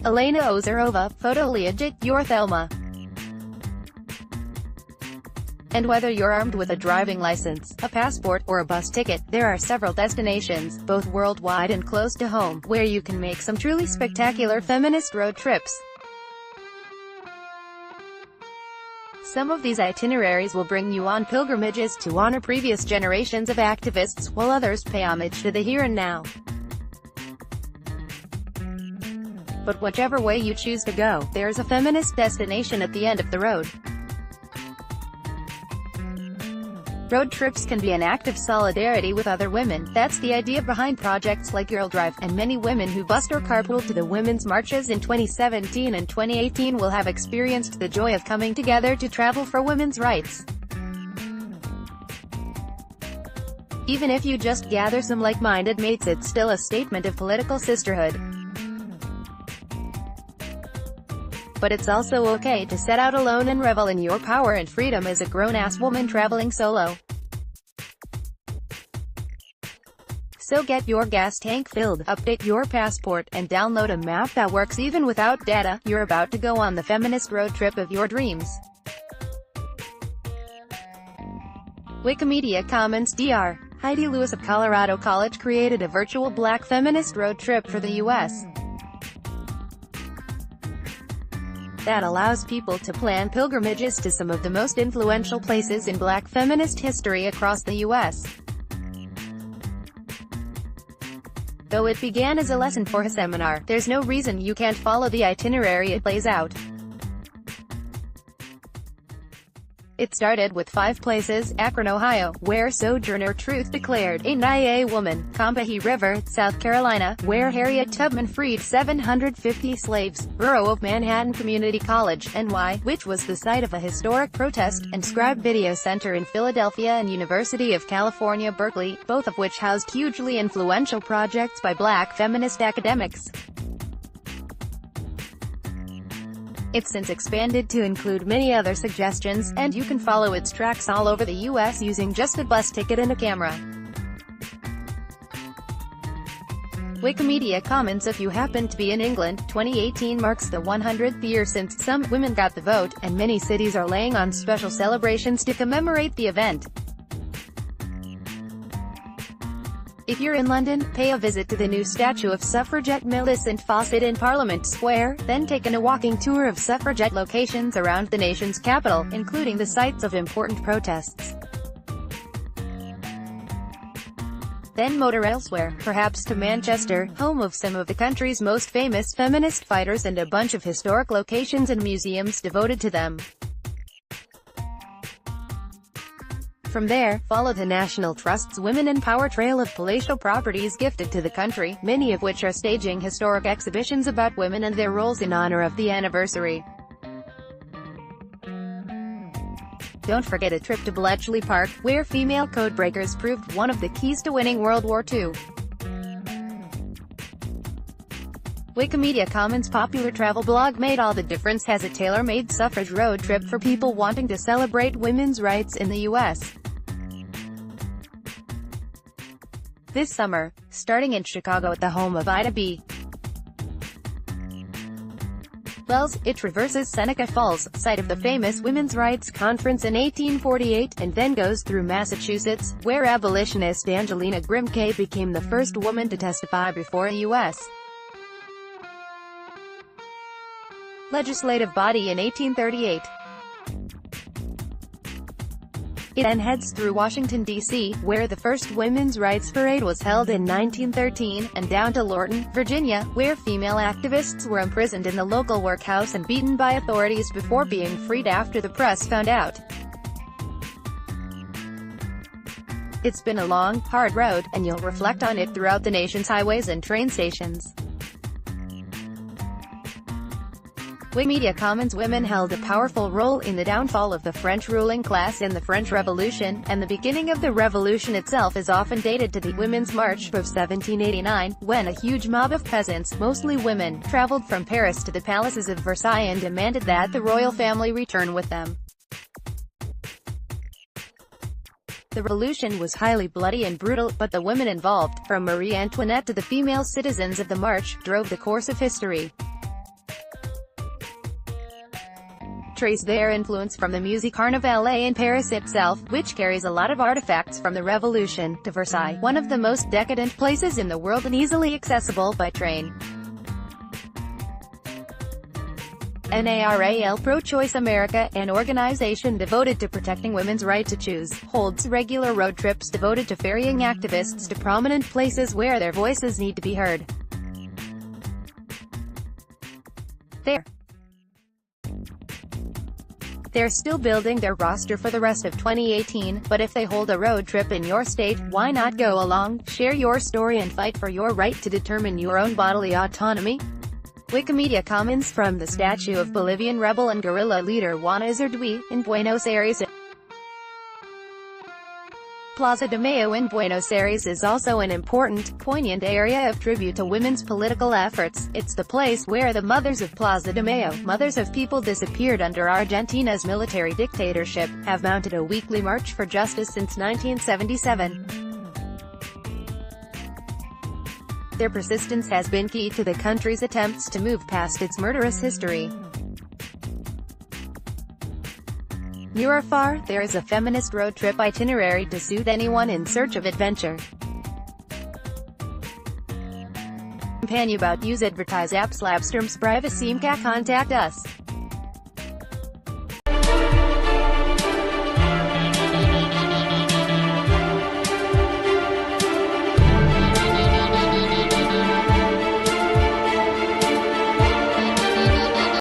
Elena Ozerova, Photolejit your Thelma. And whether you're armed with a driving license, a passport, or a bus ticket, there are several destinations, both worldwide and close to home, where you can make some truly spectacular feminist road trips. Some of these itineraries will bring you on pilgrimages to honor previous generations of activists, while others pay homage to the here and now. But whichever way you choose to go, there's a feminist destination at the end of the road. Road trips can be an act of solidarity with other women. That's the idea behind projects like Girl Drive, and many women who bus or carpool to the women's marches in 2017 and 2018 will have experienced the joy of coming together to travel for women's rights. Even if you just gather some like-minded mates, it's still a statement of political sisterhood. But it's also okay to set out alone and revel in your power and freedom as a grown-ass woman traveling solo. So get your gas tank filled, update your passport, and download a map that works even without data. You're about to go on the feminist road trip of your dreams. Wikimedia Commons Dr. Heidi Lewis of Colorado College created a virtual black feminist road trip for the U.S. that allows people to plan pilgrimages to some of the most influential places in black feminist history across the U.S. Though it began as a lesson for a seminar, there's no reason you can't follow the itinerary it lays out. It started with 5 places: Akron, Ohio, where Sojourner Truth declared a Nye woman; Combahee River, South Carolina, where Harriet Tubman freed 750 slaves; Borough of Manhattan Community College, NY, which was the site of a historic protest; and Scribe Video Center in Philadelphia, and University of California, Berkeley, both of which housed hugely influential projects by black feminist academics. It's since expanded to include many other suggestions, and you can follow its tracks all over the U.S. using just a bus ticket and a camera. Wikimedia Commons. If you happen to be in England, 2018 marks the 100th year since some women got the vote, and many cities are laying on special celebrations to commemorate the event. If you're in London, pay a visit to the new statue of suffragette Millicent Fawcett in Parliament Square, then take a walking tour of suffragette locations around the nation's capital, including the sites of important protests. Then motor elsewhere, perhaps to Manchester, home of some of the country's most famous feminist fighters, and a bunch of historic locations and museums devoted to them. From there, follow the National Trust's Women in Power trail of palatial properties gifted to the country, many of which are staging historic exhibitions about women and their roles in honor of the anniversary. Don't forget a trip to Bletchley Park, where female codebreakers proved one of the keys to winning World War II. Wikimedia Commons popular travel blog Made All the Difference has a tailor-made suffrage road trip for people wanting to celebrate women's rights in the U.S. this summer, starting in Chicago at the home of Ida B. Wells. It traverses Seneca Falls, site of the famous Women's Rights Conference in 1848, and then goes through Massachusetts, where abolitionist Angelina Grimke became the first woman to testify before a U.S. legislative body in 1838. It then heads through Washington, D.C., where the first Women's Rights Parade was held in 1913, and down to Lorton, Virginia, where female activists were imprisoned in the local workhouse and beaten by authorities before being freed after the press found out. It's been a long, hard road, and you'll reflect on it throughout the nation's highways and train stations. Wikimedia Commons women held a powerful role in the downfall of the French ruling class in the French Revolution, and the beginning of the revolution itself is often dated to the Women's March of 1789, when a huge mob of peasants, mostly women, traveled from Paris to the palaces of Versailles and demanded that the royal family return with them. The revolution was highly bloody and brutal, but the women involved, from Marie Antoinette to the female citizens of the march, drove the course of history. trace their influence from the Musée Carnavalet in Paris itself, which carries a lot of artifacts from the Revolution, to Versailles, one of the most decadent places in the world and easily accessible by train. NARAL Pro-Choice America, an organization devoted to protecting women's right to choose, holds regular road trips devoted to ferrying activists to prominent places where their voices need to be heard. They're still building their roster for the rest of 2018, but if they hold a road trip in your state, why not go along, share your story and fight for your right to determine your own bodily autonomy? Wikimedia Commons from the statue of Bolivian rebel and guerrilla leader Juan Izardui, in Buenos Aires. Plaza de Mayo in Buenos Aires is also an important, poignant area of tribute to women's political efforts. It's the place where the mothers of Plaza de Mayo, mothers of people disappeared under Argentina's military dictatorship, have mounted a weekly march for justice since 1977. Their persistence has been key to the country's attempts to move past its murderous history. Near or far, there is a feminist road trip itinerary to suit anyone in search of adventure. Campaign about use advertise apps Labstorm's privacy. Contact us.